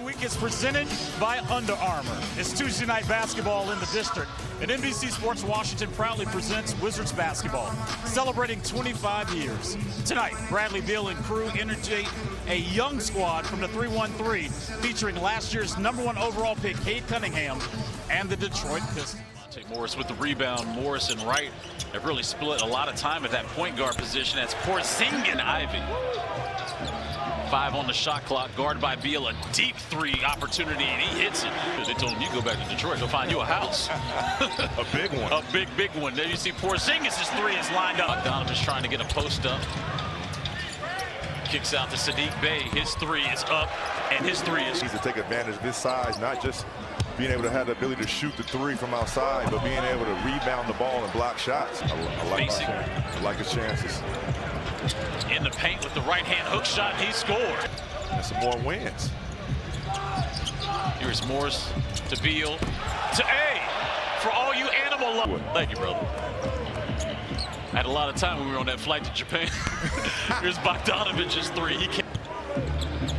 Week is presented by Under Armour. It's Tuesday night basketball in the district, and NBC Sports Washington proudly presents Wizards basketball, celebrating 25 years. Tonight, Bradley Beal and crew integrate a young squad from the 3-1-3, featuring last year's #1 overall pick, Cade Cunningham, and the Detroit Pistons. Morris with the rebound. Morris and Wright have really split a lot of time at that point guard position. That's Porzingis and Ivy. 5 on the shot clock, guarded by Beal. A deep three opportunity, and he hits it. They told him, you go back to Detroit, go find you a house. A big one. A big one. There you see Porzingis' three is lined up. Donovan's trying to get a post up. Kicks out to Saddiq Bey. His three is up, and his three is... He needs to take advantage of his size, not just being able to have the ability to shoot the three from outside, but being able to rebound the ball and block shots. I like his chances. In the paint with the right-hand hook shot, he scored. And some more wins. Here's Morris to Beal to A for all you animal lovers. Thank you, brother. I had a lot of time when we were on that flight to Japan. Here's Bogdanovich's three. He can't.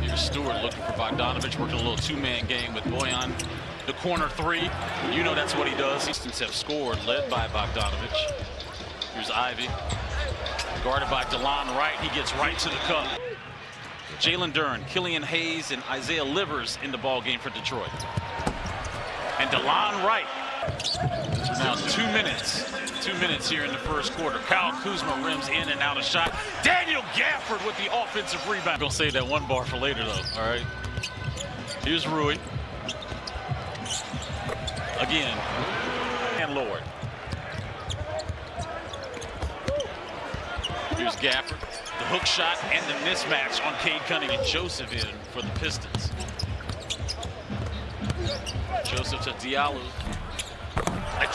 Here's Stewart looking for Bogdanovich, working a little two-man game with Boyan. The corner three, you know that's what he does. Pistons have scored, led by Bogdanovich. Here's Ivy, guarded by DeLon Wright. He gets right to the cup. Jalen Duren, Killian Hayes, and Isaiah Livers in the ball game for Detroit. And DeLon Wright. Now 2 minutes. 2 minutes here in the first quarter. Kyle Kuzma rims in and out a shot. Daniel Gafford with the offensive rebound. I'm gonna save that one bar for later though, all right? Here's Rui. Again, and Lord. Here's Gafford, the hook shot and the mismatch on Cade Cunningham. And Joseph in for the Pistons. Joseph to Diallo.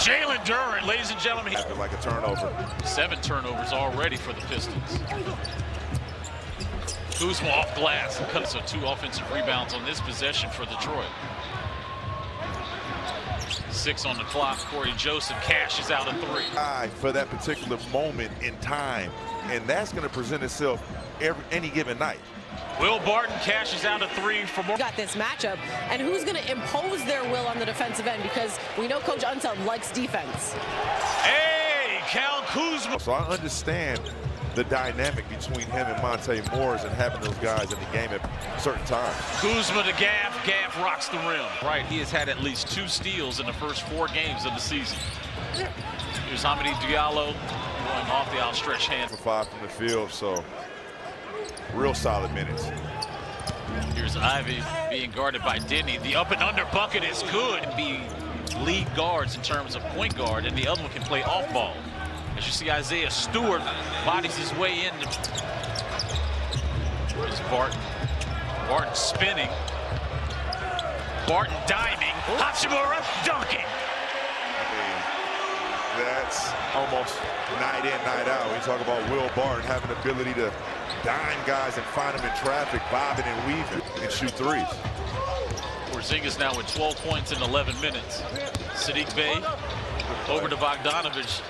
Jalen Duren, ladies and gentlemen. Like a turnover. 7 turnovers already for the Pistons. Kuzma off glass. So 2 offensive rebounds on this possession for Detroit. 6 on the clock. Corey Joseph cashes out a 3. For that particular moment in time, and that's going to present itself any given night. Will Barton cashes out a 3 for more. Got this matchup, and who's going to impose their will on the defensive end, because we know Coach Unseld likes defense. Hey, Kyle Kuzma. So I understand the dynamic between him and Monte Morris and having those guys in the game at certain times. Kuzma to Gaff. Gaff rocks the rim. Right, he has had at least 2 steals in the first 4 games of the season. Here's Hamidou Diallo going off the outstretched hand. For 5 from the field, so real solid minutes. Here's Ivy being guarded by Denny. The up and under bucket is good. Be lead guards in terms of point guard, and the other one can play off ball. As you see, Isaiah Stewart bodies his way in. Here's Barton. Barton spinning. Barton diming. Hachimura dunking. I mean, that's almost night in, night out. When you talk about Will Barton having the ability to dime guys and find them in traffic, bobbing and weaving, and shoot threes. Porzingis now with 12 points in 11 minutes. Saddiq Bey over to Bogdanovich.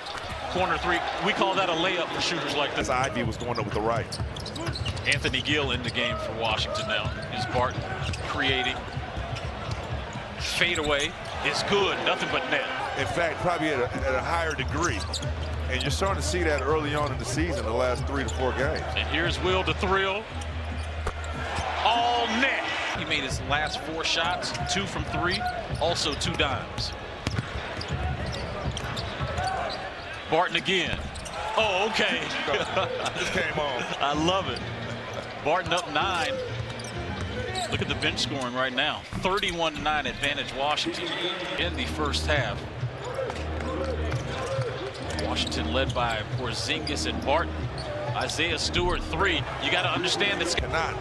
Corner 3, we call that a layup for shooters like this. Ivy was going up with the right. Anthony Gill in the game for Washington now. Is Barton creating. Fadeaway is good, nothing but net. In fact, probably at a higher degree. And you're starting to see that early on in the season, the last 3 to 4 games. And here's Will to Thrill. All net. He made his last 4 shots, 2 from 3, also 2 dimes. Barton again. Oh, okay. Just came on. I love it. Barton up 9. Look at the bench scoring right now. 31-9 advantage Washington in the first half. Washington led by Porzingis and Barton. Isaiah Stewart 3. You got to understand this. Cannot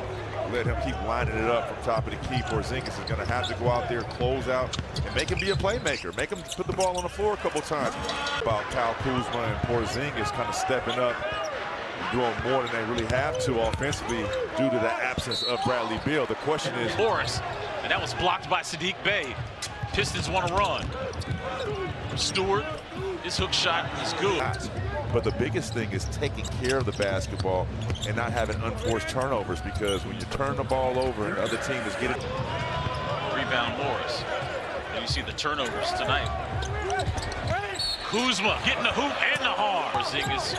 let him keep lining it up from top of the key. Porzingis is going to have to go out there, close out, and make him be a playmaker. Make him put the ball on the floor a couple times. About Kyle Kuzma and Porzingis kind of stepping up, doing more than they really have to offensively due to the absence of Bradley Beal. The question is... Morris, and that was blocked by Saddiq Bey. Pistons want to run. Stewart, his hook shot is good. But the biggest thing is taking care of the basketball and not having unforced turnovers, because when you turn the ball over and the other team is getting... Rebound Morris. And you see the turnovers tonight. Kuzma getting the hoop and the harm. Porzingis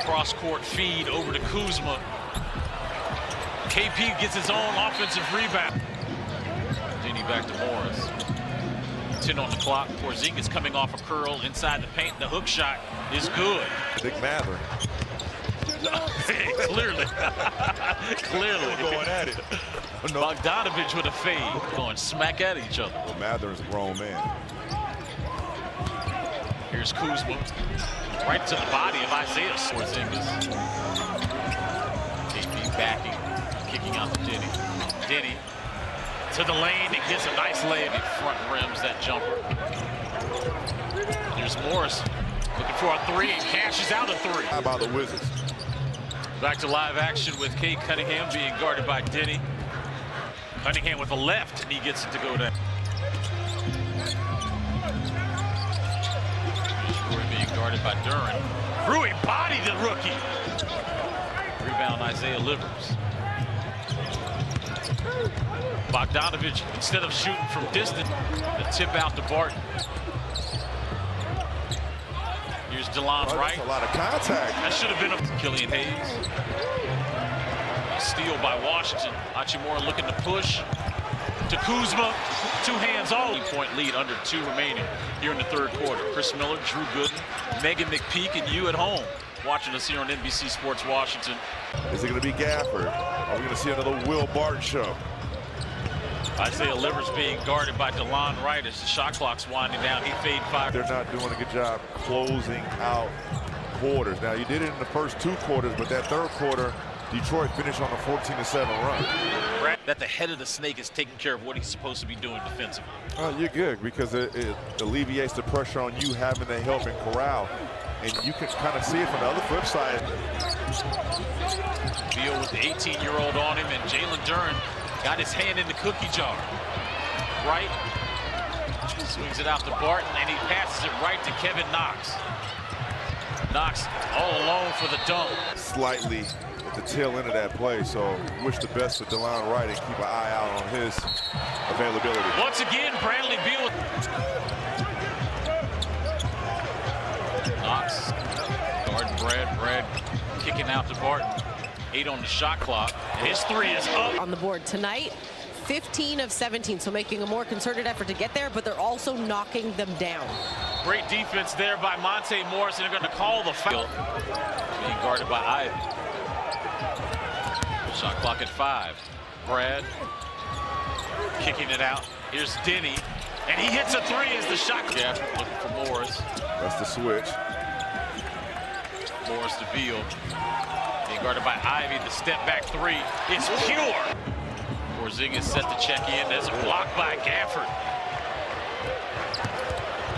cross-court feed over to Kuzma. KP gets his own offensive rebound. Denny back to Morris. 10 on the clock. Porzingis coming off a curl inside the paint. The hook shot is good. Big Mather. Clearly. Clearly. Going at it. Bogdanovich with a fade. Going smack at each other. Well, Mather is a grown man. Here's Kuzma. Right to the body of Isaiah Porzingis. KP backing. Kicking out to Denny. Denny to the lane and gets a nice layup. He front rims that jumper. There's Morris looking for a three and cashes out a three. How about the Wizards? Back to live action with Cade Cunningham being guarded by Denny. Cunningham with a left and he gets it to go down. Rui being guarded by Duran. Rui bodied the rookie. Rebound Isaiah Livers. Bogdanovich, instead of shooting from distance, the tip out to Barton. Here's DeLon Wright. A lot of contact. That should have been a Killian Hayes. A steal by Washington. Hachimura looking to push to Kuzma. 2 hands all. 8-point lead, under 2 remaining here in the third quarter. Chris Miller, Drew Gooden, Megan McPeak, and you at home watching us here on NBC Sports Washington. Is it going to be Gafford? Are we going to see another Will Barton show? Isaiah Livers being guarded by DeLon Wright as the shot clock's winding down. He fade 5. They're not doing a good job closing out quarters. Now, you did it in the first 2 quarters, but that third quarter, Detroit finished on a 14-7 run. That the head of the snake is taking care of what he's supposed to be doing defensively. Oh, you're good because it alleviates the pressure on you having to help and corral. And you can kind of see it from the other flip side. Beal with the 18-year-old on him, and Jalen Duran got his hand in the cookie jar. Right. Swings it out to Barton, and he passes it right to Kevin Knox. Knox all alone for the dunk. Slightly At the tail end of that play, so wish the best for DeLon Wright and keep an eye out on his availability. Once again, Bradley Beal. Knox, guard Brad kicking out to Barton. 8 on the shot clock, and his 3 is up. On the board tonight, 15 of 17, so making a more concerted effort to get there, but they're also knocking them down. Great defense there by Monte Morris, and they're going to call the foul. Being guarded by Ivy. Shot clock at 5. Brad kicking it out. Here's Denny, and he hits a 3 as the shot. Yeah, looking for Morris. That's the switch. Morris to Beal. Being guarded by Ivy. The step back 3 is pure. Porzingis set to check in. There's a block by Gafford.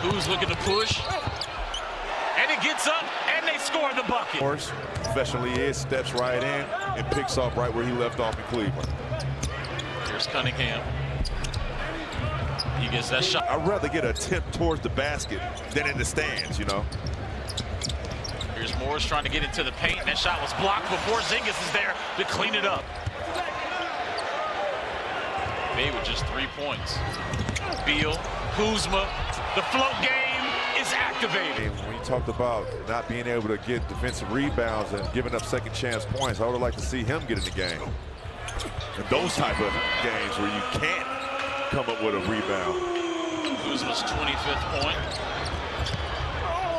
Who's looking to push? And it gets up, and they score the bucket. Morris, professionally is, steps right in and picks up right where he left off in Cleveland. Here's Cunningham. He gets that shot. I'd rather get a tip towards the basket than in the stands, you know. Here's Morris trying to get into the paint. That shot was blocked before Porzingis is there to clean it up. Bay with just 3 points. Beal, Kuzma, the float game is activated. And when you talked about not being able to get defensive rebounds and giving up second chance points, I would like to see him get in the game. And those type of games where you can't come up with a rebound. Kuzma's 25th point.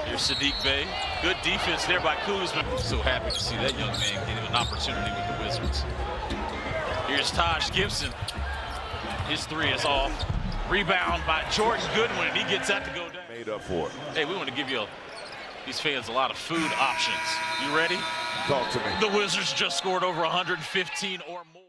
Here's Saddiq Bey. Good defense there by Kuzma. So happy to see that young man getting an opportunity with the Wizards. Here's Taj Gibson. His 3 is off. Rebound by Jordan Goodwin, and he gets that to go down. Made up for it. Hey, we want to give these fans a lot of food options. You ready? Talk to me. The Wizards just scored over 115 or more.